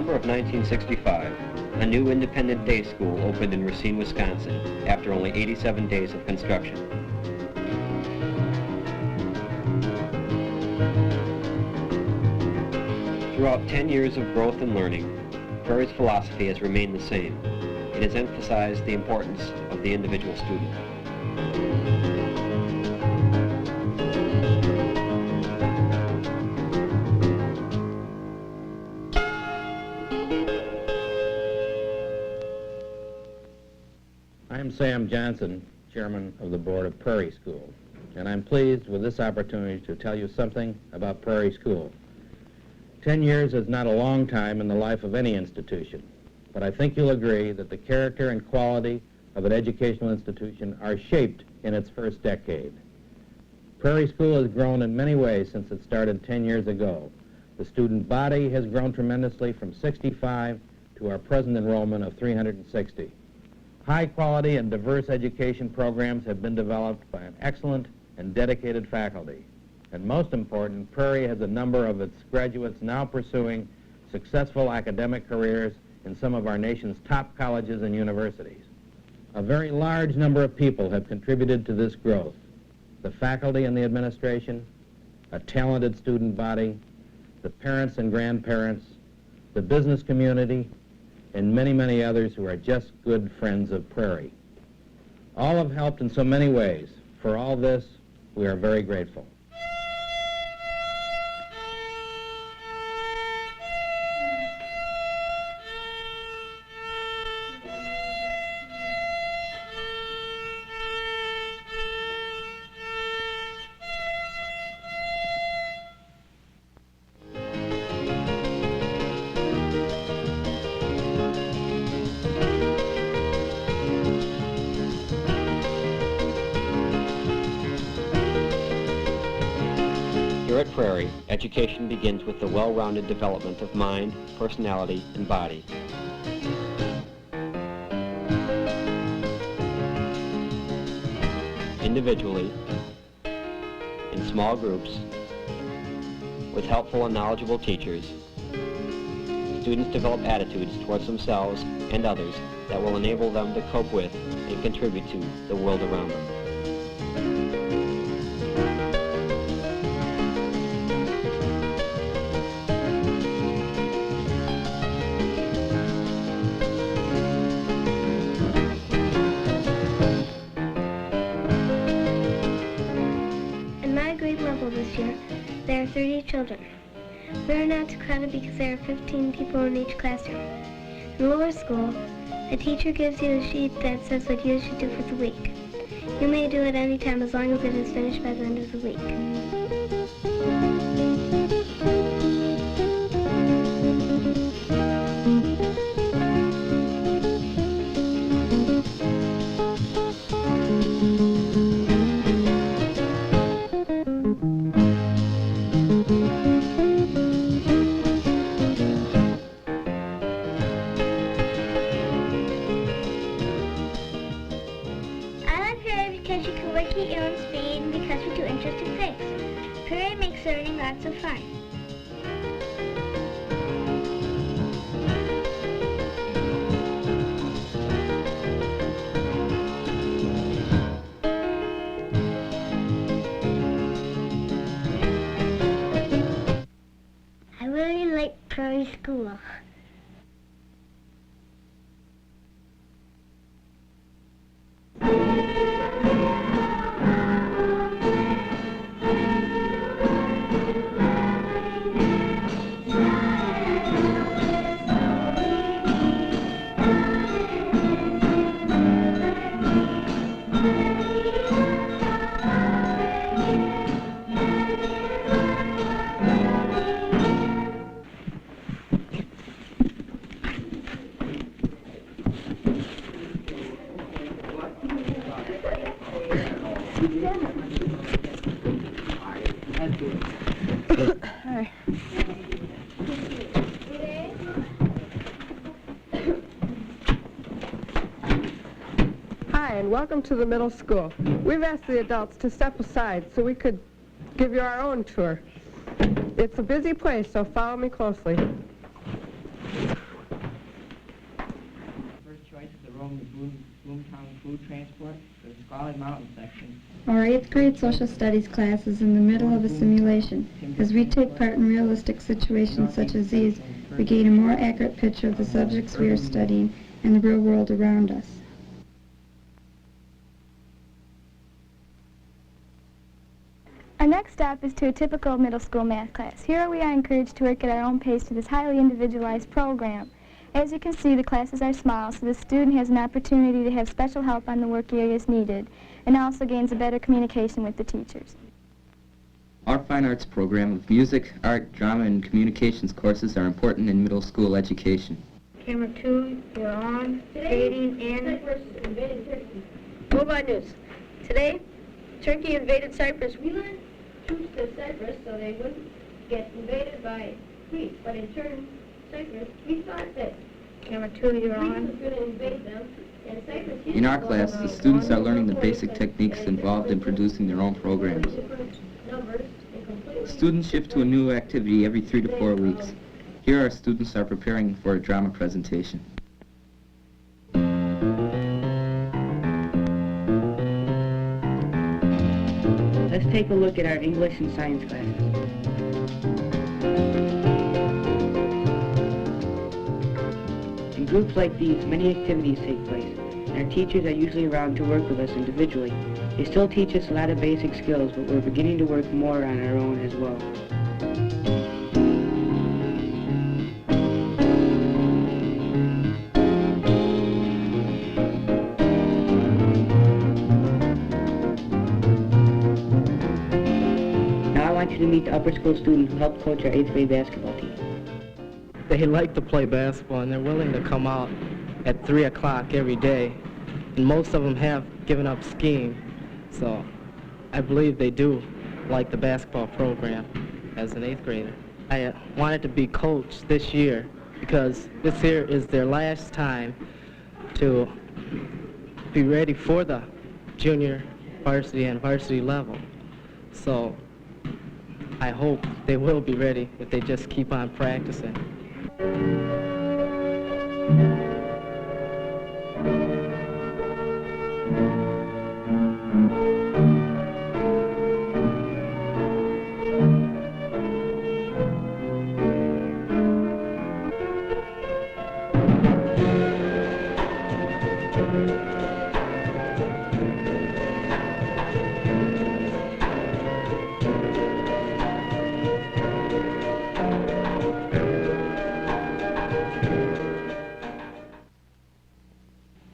December of 1965, a new independent day school opened in Racine, Wisconsin, after only 87 days of construction. Throughout 10 years of growth and learning, Prairie's philosophy has remained the same. It has emphasized the importance of the individual student. I'm Sam Johnson, Chairman of the Board of Prairie School, and I'm pleased with this opportunity to tell you something about Prairie School. 10 years is not a long time in the life of any institution, but I think you'll agree that the character and quality of an educational institution are shaped in its first decade. Prairie School has grown in many ways since it started 10 years ago. The student body has grown tremendously from 65 to our present enrollment of 360. High-quality and diverse education programs have been developed by an excellent and dedicated faculty. And most important, Prairie has a number of its graduates now pursuing successful academic careers in some of our nation's top colleges and universities. A very large number of people have contributed to this growth. The faculty and the administration, a talented student body, the parents and grandparents, the business community, and many, many others who are just good friends of Prairie. All have helped in so many ways. For all this, we are very grateful. Here at Prairie, education begins with the well-rounded development of mind, personality, and body. Individually, in small groups, with helpful and knowledgeable teachers, students develop attitudes towards themselves and others that will enable them to cope with and contribute to the world around them. This year, there are 30 children. We are not too crowded because there are 15 people in each classroom. In lower school, the teacher gives you a sheet that says what you should do for the week. You may do it any time as long as it is finished by the end of the week. Because you can work at your own speed and because we do interesting things. Prairie makes learning lots of fun. I really like Prairie School. Hi. Hi, and welcome to the middle school. We've asked the adults to step aside so we could give you our own tour. It's a busy place, so follow me closely. roam the Boomtown Food Transport to the Scarlet Mountain section. Our 8th grade social studies class is in the middle of a simulation. As we take part in realistic situations such as these, we gain a more accurate picture of the subjects we are studying and the real world around us. Our next stop is to a typical middle school math class. Here we are encouraged to work at our own pace to this highly individualized program. As you can see, the classes are small, so the student has an opportunity to have special help on the work areas needed, and also gains a better communication with the teachers. Our fine arts program of music, art, drama, and communications courses are important in middle school education. Camera 2, you're on. Fading and... Mobile news. Today, Turkey invaded Cyprus. We lent troops to Cyprus so they wouldn't get invaded by Greece, but in turn, Cyprus, we thought that Camera 2, you're on. Was going to invade them, and Cyprus... In our class, the students are learning the basic techniques involved in producing their own programs. Students shift to a new activity every 3 to 4 weeks. Here our students are preparing for a drama presentation. Let's take a look at our English and science classes. In groups like these, many activities take place, and our teachers are usually around to work with us individually. They still teach us a lot of basic skills, but we're beginning to work more on our own as well. Now I want you to meet the upper school student who helped coach our 8th grade basketball team. They like to play basketball, and they're willing to come out at 3 o'clock every day, and most of them have given up skiing. So I believe they do like the basketball program as an 8th grader. I wanted to be coach this year because this year is their last time to be ready for the junior varsity and varsity level. So I hope they will be ready if they just keep on practicing.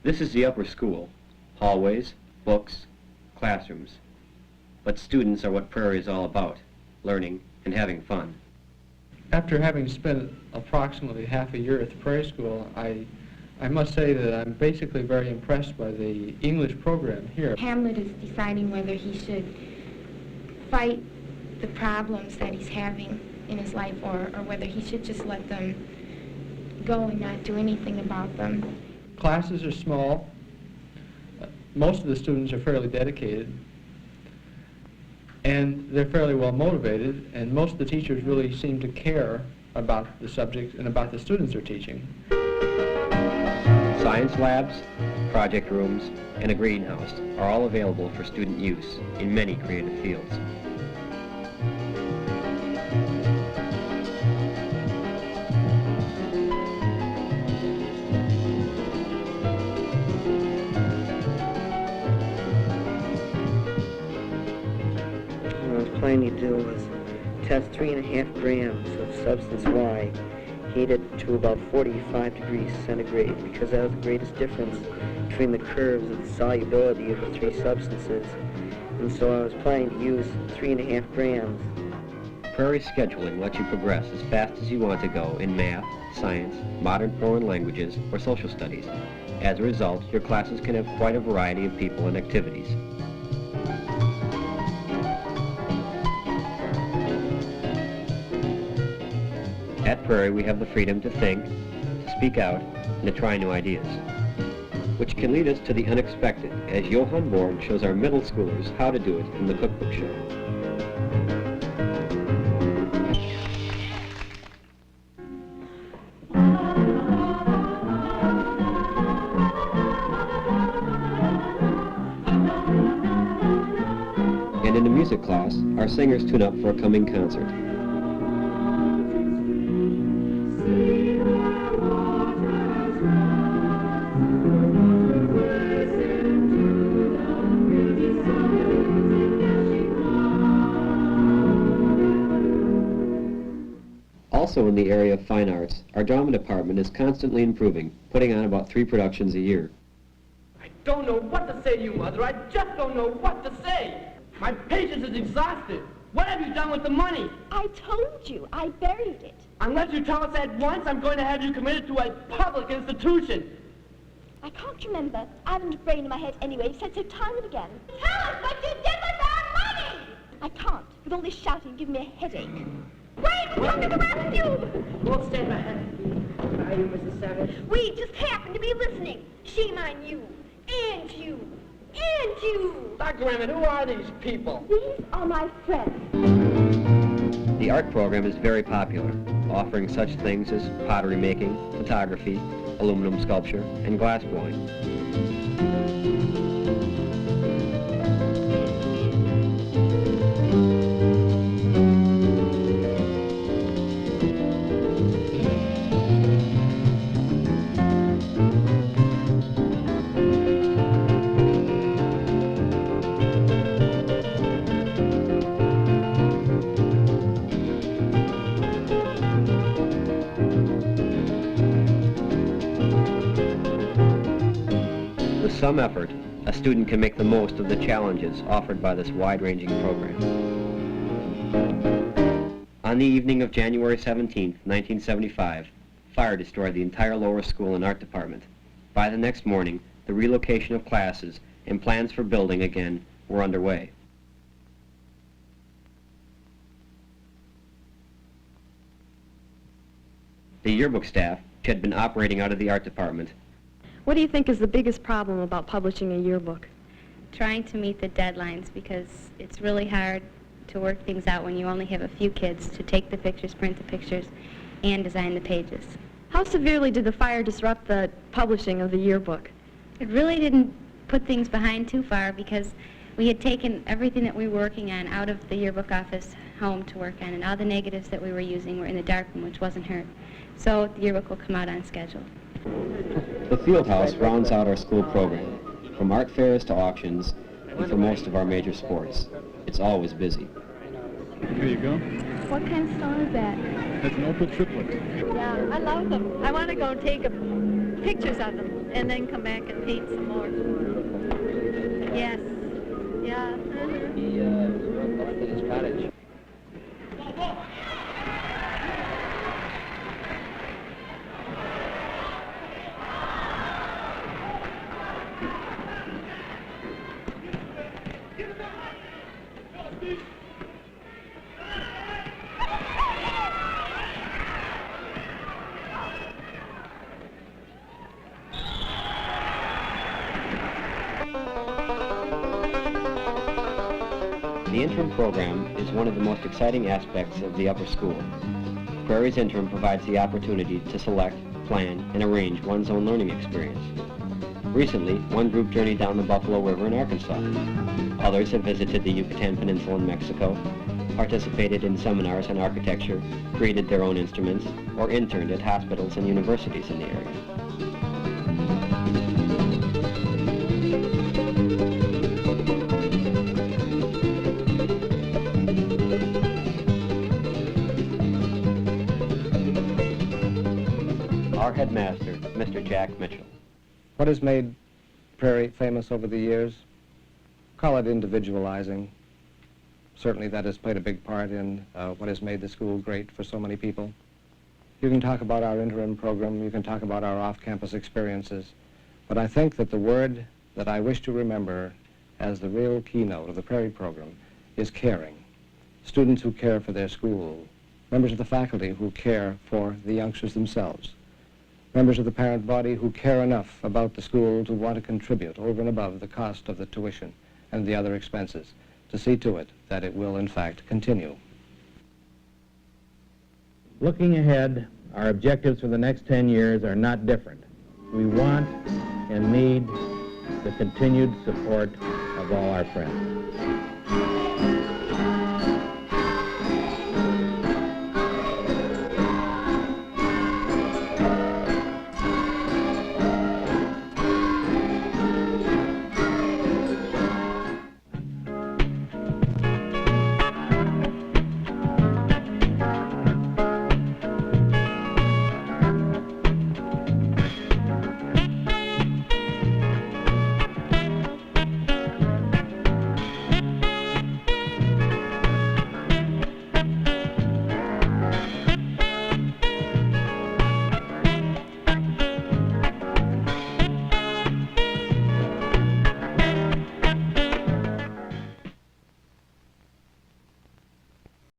This is the upper school. Hallways, books, classrooms. But students are what Prairie is all about, learning and having fun. After having spent approximately half a year at the Prairie School, I must say that I'm basically very impressed by the English program here. Hamlet is deciding whether he should fight the problems that he's having in his life or whether he should just let them go and not do anything about them. Classes are small. Most of the students are fairly dedicated, and they're fairly well motivated, and most of the teachers really seem to care about the subject and about the students they're teaching. Science labs, project rooms, and a greenhouse are all available for student use in many creative fields. Planning to do was test 3.5 grams of substance Y heated to about 45 degrees centigrade, because that was the greatest difference between the curves of the solubility of the three substances. And so I was planning to use 3.5 grams. Prairie scheduling lets you progress as fast as you want to go in math, science, modern foreign languages, or social studies. As a result, your classes can have quite a variety of people and activities. At Prairie, we have the freedom to think, to speak out, and to try new ideas, which can lead us to the unexpected, as Johann Borg shows our middle schoolers how to do it in the cookbook show. class, our singers tune up for a coming concert. Also in the area of fine arts, our drama department is constantly improving, putting on about 3 productions a year. I don't know what to say to you, Mother. I just don't know what to say. My patience is exhausted. What have you done with the money? I told you. I buried it. Unless you tell us at once, I'm going to have you committed to a public institution. I can't remember. I haven't a brain in my head anyway. You've said so time and again. Tell us what you did with our money! I can't. With all this shouting, give me a headache. Wait, we'll come to the rescue! We'll stand ahead. Are you, Mrs. Savage? We just happened to be listening. Shame on you. And you. And you. Dr. Emmett, who are these people? These are my friends. The art program is very popular, offering such things as pottery making, photography, aluminum sculpture, and glass blowing. With some effort, a student can make the most of the challenges offered by this wide-ranging program. On the evening of January 17, 1975, fire destroyed the entire lower school and art department. By the next morning, the relocation of classes and plans for building again were underway. The yearbook staff, which had been operating out of the art department, What do you think is the biggest problem about publishing a yearbook? Trying to meet the deadlines, because it's really hard to work things out when you only have a few kids to take the pictures, print the pictures, and design the pages. How severely did the fire disrupt the publishing of the yearbook? It really didn't put things behind too far, because we had taken everything that we were working on out of the yearbook office home to work on, and all the negatives that we were using were in the darkroom, which wasn't hurt. So the yearbook will come out on schedule. the field house rounds out our school program, from art fairs to auctions, and for most of our major sports. It's always busy. Here you go. What kind of stone is that? That's an opal triplet. Yeah, I love them. I want to go take pictures of them and then come back and paint some more. Yes. Yeah. His cottage. The interim program is one of the most exciting aspects of the upper school. Prairie's interim provides the opportunity to select, plan, and arrange one's own learning experience. Recently, one group journeyed down the Buffalo River in Arkansas. Others have visited the Yucatan Peninsula in Mexico, participated in seminars on architecture, created their own instruments, or interned at hospitals and universities in the area. Our headmaster, Mr. Jack Mitchell. What has made Prairie famous over the years? Call it individualizing. Certainly that has played a big part in what has made the school great for so many people. You can talk about our interim program, you can talk about our off-campus experiences, but I think that the word that I wish to remember as the real keynote of the Prairie program is caring. Students who care for their school, members of the faculty who care for the youngsters themselves, members of the parent body who care enough about the school to want to contribute over and above the cost of the tuition and the other expenses to see to it that it will, in fact, continue. Looking ahead, our objectives for the next 10 years are not different. We want and need the continued support of all our friends.